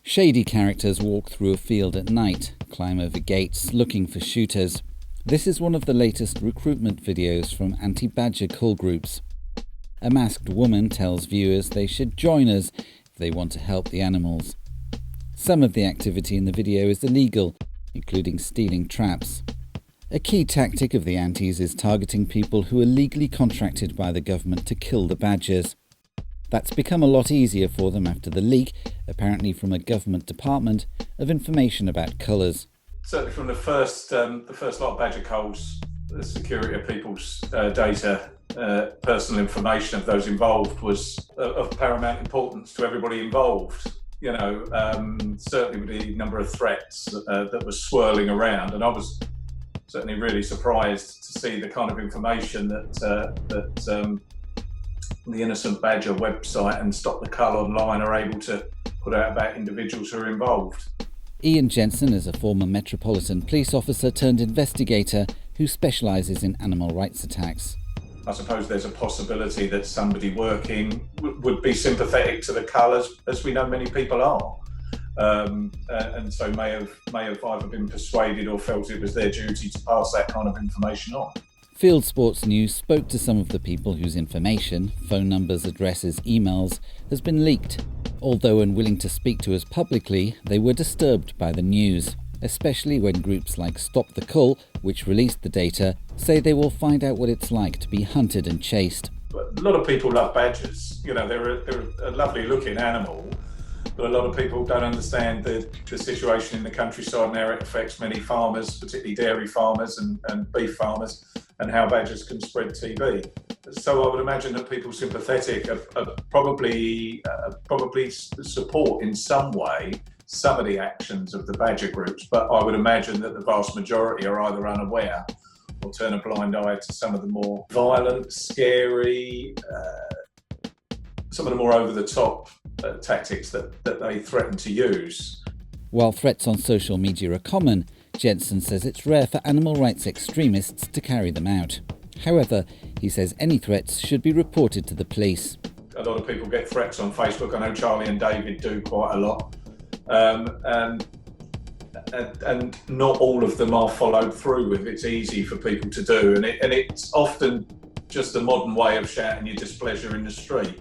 Shady characters walk through a field at night, climb over gates looking for shooters. This is one of the latest recruitment videos from anti-badger cull groups. A masked woman tells viewers they should join us if they want to help the animals. Some of the activity in the video is illegal, including stealing traps. A key tactic of the antis is targeting people who are legally contracted by the government to kill the badgers. That's become a lot easier for them after the leak, apparently from a government department, of information about colours. Certainly from the first lot of badger culls, the security of people's data, personal information of those involved was of paramount importance to everybody involved. You know, certainly with the number of threats that was swirling around, and I was certainly really surprised to see the kind of information that the Innocent Badger website and Stop the Cull online are able to put out about individuals who are involved. Ian Jensen is a former Metropolitan Police officer turned investigator who specialises in animal rights attacks. I suppose there's a possibility that somebody working would be sympathetic to the cull, as we know many people are, and so may have either been persuaded or felt it was their duty to pass that kind of information on. Fieldsports News spoke to some of the people whose information, phone numbers, addresses, emails, has been leaked. Although unwilling to speak to us publicly, they were disturbed by the news, especially when groups like Stop the Cull, which released the data, say they will find out what it's like to be hunted and chased. But a lot of people love badgers. You know, they're a lovely looking animal, but a lot of people don't understand the situation in the countryside and how it affects many farmers, particularly dairy farmers and beef farmers, and how badgers can spread TB. So I would imagine that people sympathetic are probably support in some way some of the actions of the badger groups, but I would imagine that the vast majority are either unaware or turn a blind eye to some of the more violent, scary, some of the more over-the-top tactics that they threaten to use. While threats on social media are common, Jensen says it's rare for animal rights extremists to carry them out. However, he says any threats should be reported to the police. A lot of people get threats on Facebook. I know Charlie and David do quite a lot. And not all of them are followed through with. It's easy for people to do, and it's often just a modern way of shouting your displeasure in the street.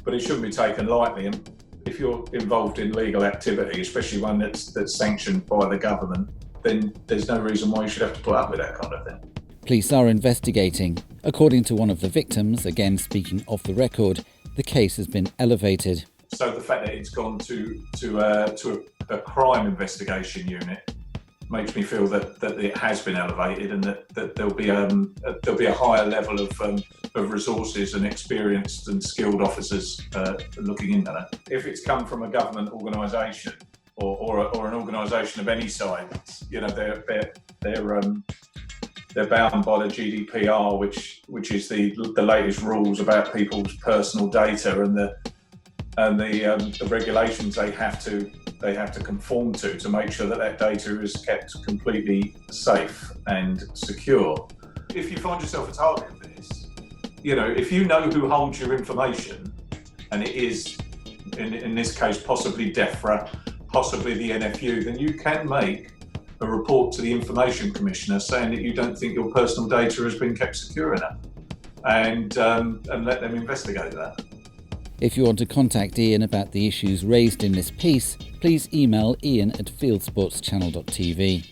But it shouldn't be taken lightly. And if you're involved in legal activity, especially one that's sanctioned by the government, then there's no reason why you should have to put up with that kind of thing. Police are investigating. According to one of the victims, again speaking off the record, the case has been elevated. So the fact that it's gone to a crime investigation unit makes me feel that it has been elevated, and that there'll be a higher level of resources and experienced and skilled officers looking into that. If it's come from a government organisation or an organisation of any size, you know, they're bound by the GDPR, which is the latest rules about people's personal data and the regulations they have to conform to make sure that data is kept completely safe and secure. If you find yourself a target of this, you know, if you know who holds your information, and it is in this case possibly DEFRA, possibly the NFU, then you can make a report to the Information Commissioner saying that you don't think your personal data has been kept secure enough, and let them investigate that. If you want to contact Ian about the issues raised in this piece, please email ian@fieldsportschannel.tv.